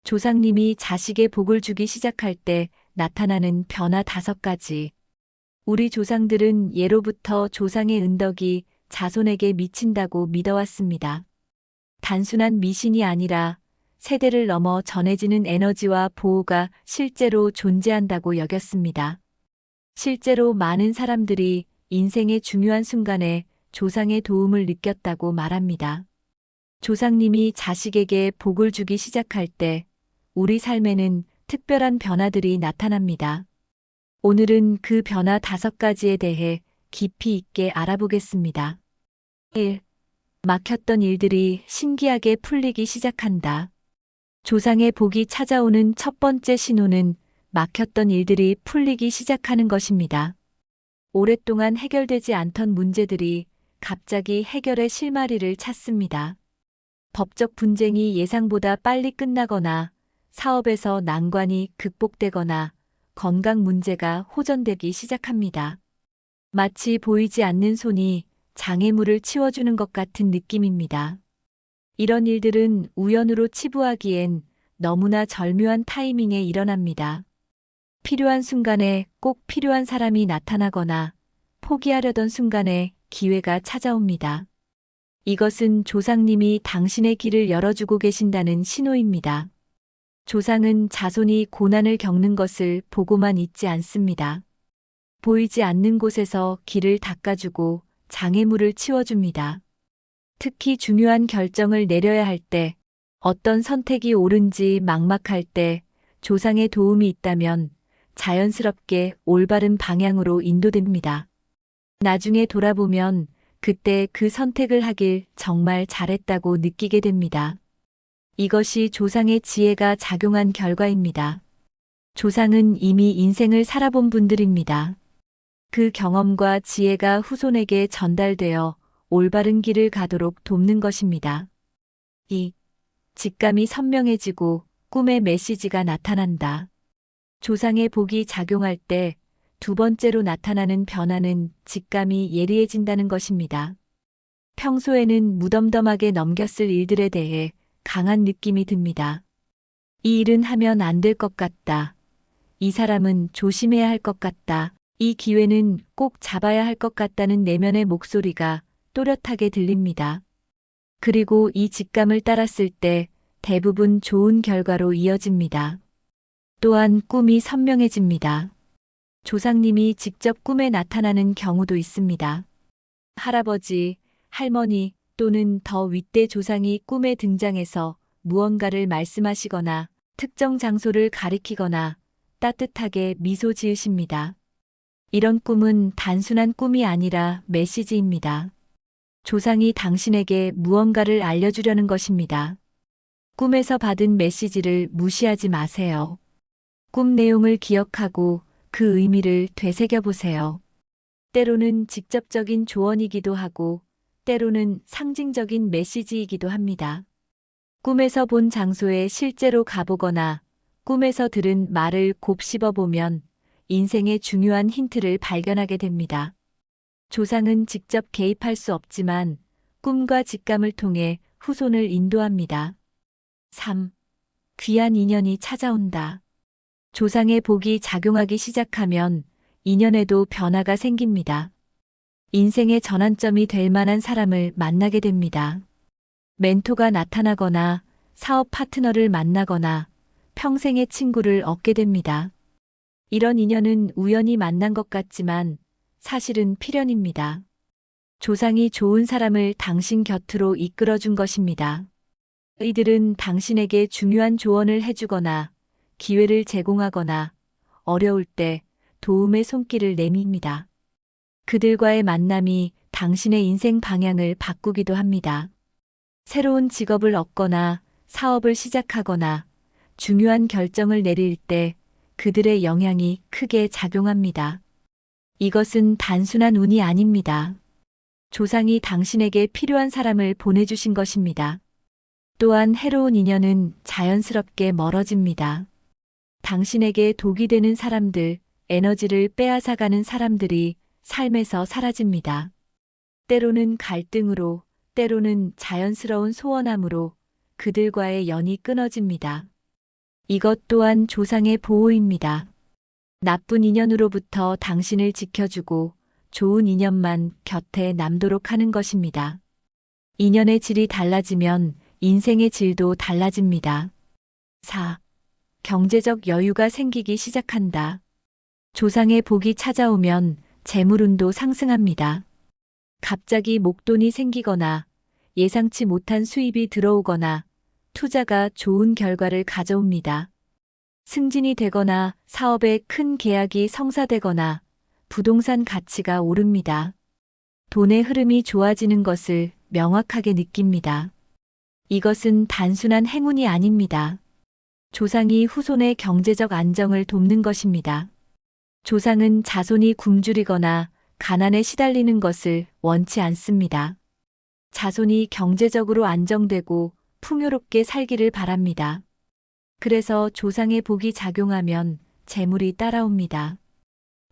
조상님이 자식의 복을 주기 시작할 때 나타나는 변화 5가지. 우리 조상들은 예로부터 조상의 은덕이 자손에게 미친다고 믿어왔습니다. 단순한 미신이 아니라 세대를 넘어 전해지는 에너지와 보호가 실제로 존재한다고 여겼습니다. 실제로 많은 사람들이 인생의 중요한 순간에 조상의 도움을 느꼈다고 말합니다. 조상님이 자식에게 복을 주기 시작할 때 우리 삶에는 특별한 변화들이 나타납니다. 오늘은 그 변화 5가지에 대해 깊이 있게 알아보겠습니다. 1. 막혔던 일들이 신기하게 풀리기 시작한다. 조상의 복이 찾아오는 첫 번째 신호는 막혔던 일들이 풀리기 시작하는 것입니다. 오랫동안 해결되지 않던 문제들이 갑자기 해결의 실마리를 찾습니다. 법적 분쟁이 예상보다 빨리 끝나거나 사업에서 난관이 극복되거나 건강 문제가 호전되기 시작합니다. 마치 보이지 않는 손이 장애물을 치워주는 것 같은 느낌입니다. 이런 일들은 우연으로 치부하기엔 너무나 절묘한 타이밍에 일어납니다. 필요한 순간에 꼭 필요한 사람이 나타나거나 포기하려던 순간에 기회가 찾아옵니다. 이것은 조상님이 당신의 길을 열어주고 계신다는 신호입니다. 조상은 자손이 고난을 겪는 것을 보고만 있지 않습니다. 보이지 않는 곳에서 길을 닦아주고 장애물을 치워줍니다. 특히 중요한 결정을 내려야 할 때, 어떤 선택이 옳은지 막막할 때 조상의 도움이 있다면 자연스럽게 올바른 방향으로 인도됩니다. 나중에 돌아보면 그때 그 선택을 하길 정말 잘했다고 느끼게 됩니다. 이것이 조상의 지혜가 작용한 결과입니다. 조상은 이미 인생을 살아본 분들입니다. 그 경험과 지혜가 후손에게 전달되어 올바른 길을 가도록 돕는 것입니다. 2. 직감이 선명해지고 꿈의 메시지가 나타난다. 조상의 복이 작용할 때 2번째로 나타나는 변화는 직감이 예리해진다는 것입니다. 평소에는 무덤덤하게 넘겼을 일들에 대해 강한 느낌이 듭니다. 이 일은 하면 안 될 것 같다. 이 사람은 조심해야 할 것 같다. 이 기회는 꼭 잡아야 할 것 같다는 내면의 목소리가 또렷하게 들립니다. 그리고 이 직감을 따랐을 때 대부분 좋은 결과로 이어집니다. 또한 꿈이 선명해집니다. 조상님이 직접 꿈에 나타나는 경우도 있습니다. 할아버지, 할머니 또는 더 윗대 조상이 꿈에 등장해서 무언가를 말씀하시거나 특정 장소를 가리키거나 따뜻하게 미소 지으십니다. 이런 꿈은 단순한 꿈이 아니라 메시지입니다. 조상이 당신에게 무언가를 알려주려는 것입니다. 꿈에서 받은 메시지를 무시하지 마세요. 꿈 내용을 기억하고 그 의미를 되새겨보세요. 때로는 직접적인 조언이기도 하고 때로는 상징적인 메시지이기도 합니다. 꿈에서 본 장소에 실제로 가보거나 꿈에서 들은 말을 곱씹어보면 인생의 중요한 힌트를 발견하게 됩니다. 조상은 직접 개입할 수 없지만 꿈과 직감을 통해 후손을 인도합니다. 3. 귀한 인연이 찾아온다. 조상의 복이 작용하기 시작하면 인연에도 변화가 생깁니다. 인생의 전환점이 될 만한 사람을 만나게 됩니다. 멘토가 나타나거나 사업 파트너를 만나거나 평생의 친구를 얻게 됩니다. 이런 인연은 우연히 만난 것 같지만 사실은 필연입니다. 조상이 좋은 사람을 당신 곁으로 이끌어준 것입니다. 이들은 당신에게 중요한 조언을 해주거나 기회를 제공하거나 어려울 때 도움의 손길을 내밉니다. 그들과의 만남이 당신의 인생 방향을 바꾸기도 합니다. 새로운 직업을 얻거나 사업을 시작하거나 중요한 결정을 내릴 때 그들의 영향이 크게 작용합니다. 이것은 단순한 운이 아닙니다. 조상이 당신에게 필요한 사람을 보내주신 것입니다. 또한 해로운 인연은 자연스럽게 멀어집니다. 당신에게 독이 되는 사람들, 에너지를 빼앗아가는 사람들이 삶에서 사라집니다. 때로는 갈등으로, 때로는 자연스러운 소원함으로 그들과의 연이 끊어집니다. 이것 또한 조상의 보호입니다. 나쁜 인연으로부터 당신을 지켜주고 좋은 인연만 곁에 남도록 하는 것입니다. 인연의 질이 달라지면 인생의 질도 달라집니다. 4. 경제적 여유가 생기기 시작한다. 조상의 복이 찾아오면 재물운도 상승합니다. 갑자기 목돈이 생기거나 예상치 못한 수입이 들어오거나 투자가 좋은 결과를 가져옵니다. 승진이 되거나 사업에 큰 계약이 성사되거나 부동산 가치가 오릅니다. 돈의 흐름이 좋아지는 것을 명확하게 느낍니다. 이것은 단순한 행운이 아닙니다. 조상이 후손의 경제적 안정을 돕는 것입니다. 조상은 자손이 굶주리거나 가난에 시달리는 것을 원치 않습니다. 자손이 경제적으로 안정되고 풍요롭게 살기를 바랍니다. 그래서 조상의 복이 작용하면 재물이 따라옵니다.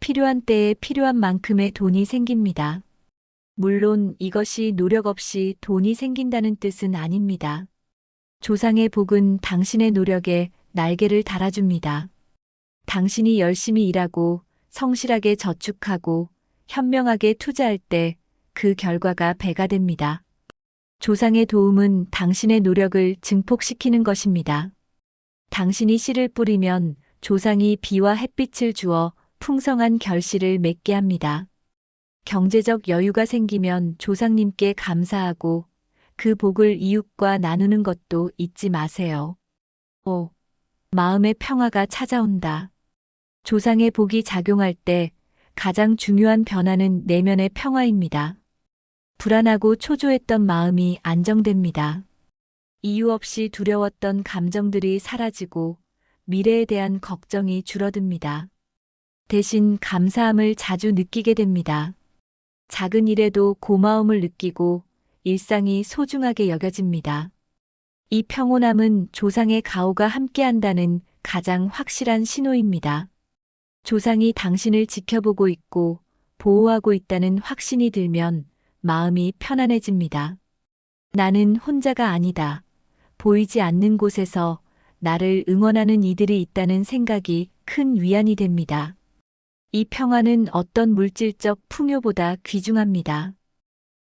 필요한 때에 필요한 만큼의 돈이 생깁니다. 물론 이것이 노력 없이 돈이 생긴다는 뜻은 아닙니다. 조상의 복은 당신의 노력에 날개를 달아줍니다. 당신이 열심히 일하고 성실하게 저축하고 현명하게 투자할 때 그 결과가 배가 됩니다. 조상의 도움은 당신의 노력을 증폭시키는 것입니다. 당신이 씨를 뿌리면 조상이 비와 햇빛을 주어 풍성한 결실을 맺게 합니다. 경제적 여유가 생기면 조상님께 감사하고 그 복을 이웃과 나누는 것도 잊지 마세요. 5. 마음의 평화가 찾아온다. 조상의 복이 작용할 때 가장 중요한 변화는 내면의 평화입니다. 불안하고 초조했던 마음이 안정됩니다. 이유 없이 두려웠던 감정들이 사라지고 미래에 대한 걱정이 줄어듭니다. 대신 감사함을 자주 느끼게 됩니다. 작은 일에도 고마움을 느끼고 일상이 소중하게 여겨집니다. 이 평온함은 조상의 가호가 함께한다는 가장 확실한 신호입니다. 조상이 당신을 지켜보고 있고 보호하고 있다는 확신이 들면 마음이 편안해집니다. 나는 혼자가 아니다. 보이지 않는 곳에서 나를 응원하는 이들이 있다는 생각이 큰 위안이 됩니다. 이 평화는 어떤 물질적 풍요보다 귀중합니다.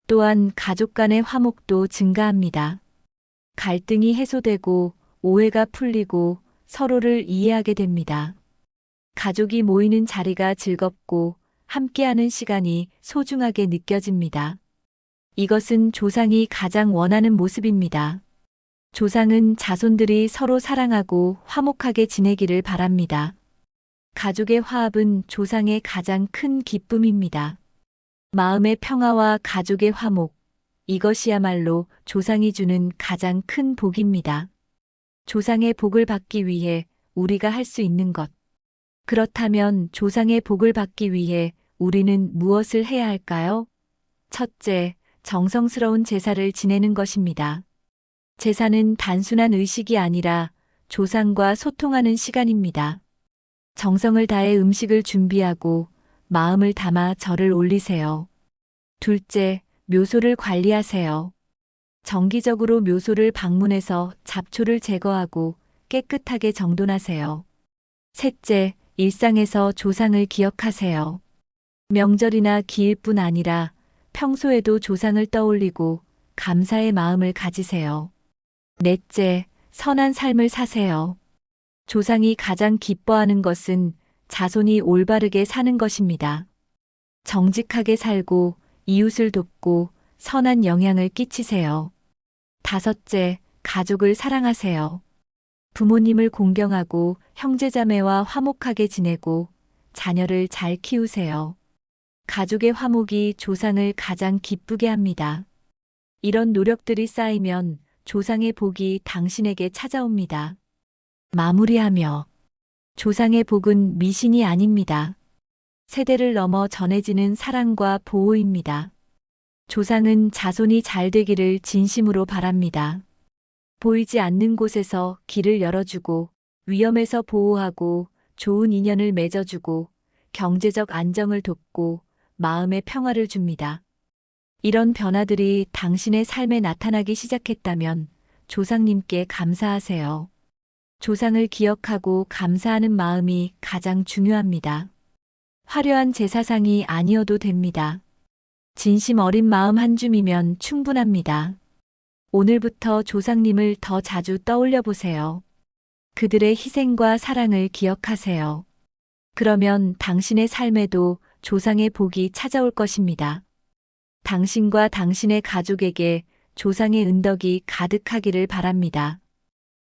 또한 가족 간의 화목도 증가합니다. 갈등이 해소되고 오해가 풀리고 서로를 이해하게 됩니다. 가족이 모이는 자리가 즐겁고 함께하는 시간이 소중하게 느껴집니다. 이것은 조상이 가장 원하는 모습입니다. 조상은 자손들이 서로 사랑하고 화목하게 지내기를 바랍니다. 가족의 화합은 조상의 가장 큰 기쁨입니다. 마음의 평화와 가족의 화목, 이것이야말로 조상이 주는 가장 큰 복입니다. 조상의 복을 받기 위해 우리가 할 수 있는 것. 그렇다면 조상의 복을 받기 위해 우리는 무엇을 해야 할까요? 첫째, 정성스러운 제사를 지내는 것입니다. 제사는 단순한 의식이 아니라 조상과 소통하는 시간입니다. 정성을 다해 음식을 준비하고 마음을 담아 절을 올리세요. 둘째, 묘소를 관리하세요. 정기적으로 묘소를 방문해서 잡초를 제거하고 깨끗하게 정돈하세요. 셋째, 일상에서 조상을 기억하세요. 명절이나 기일뿐 아니라 평소에도 조상을 떠올리고 감사의 마음을 가지세요. 넷째, 선한 삶을 사세요. 조상이 가장 기뻐하는 것은 자손이 올바르게 사는 것입니다. 정직하게 살고 이웃을 돕고 선한 영향을 끼치세요. 다섯째, 가족을 사랑하세요. 부모님을 공경하고 형제자매와 화목하게 지내고 자녀를 잘 키우세요. 가족의 화목이 조상을 가장 기쁘게 합니다. 이런 노력들이 쌓이면 조상의 복이 당신에게 찾아옵니다. 마무리하며 조상의 복은 미신이 아닙니다. 세대를 넘어 전해지는 사랑과 보호입니다. 조상은 자손이 잘 되기를 진심으로 바랍니다. 보이지 않는 곳에서 길을 열어주고 위험에서 보호하고 좋은 인연을 맺어주고 경제적 안정을 돕고 마음의 평화를 줍니다. 이런 변화들이 당신의 삶에 나타나기 시작했다면 조상님께 감사하세요. 조상을 기억하고 감사하는 마음이 가장 중요합니다. 화려한 제사상이 아니어도 됩니다. 진심 어린 마음 한 줌이면 충분합니다. 오늘부터 조상님을 더 자주 떠올려 보세요. 그들의 희생과 사랑을 기억하세요. 그러면 당신의 삶에도 조상의 복이 찾아올 것입니다. 당신과 당신의 가족에게 조상의 은덕이 가득하기를 바랍니다.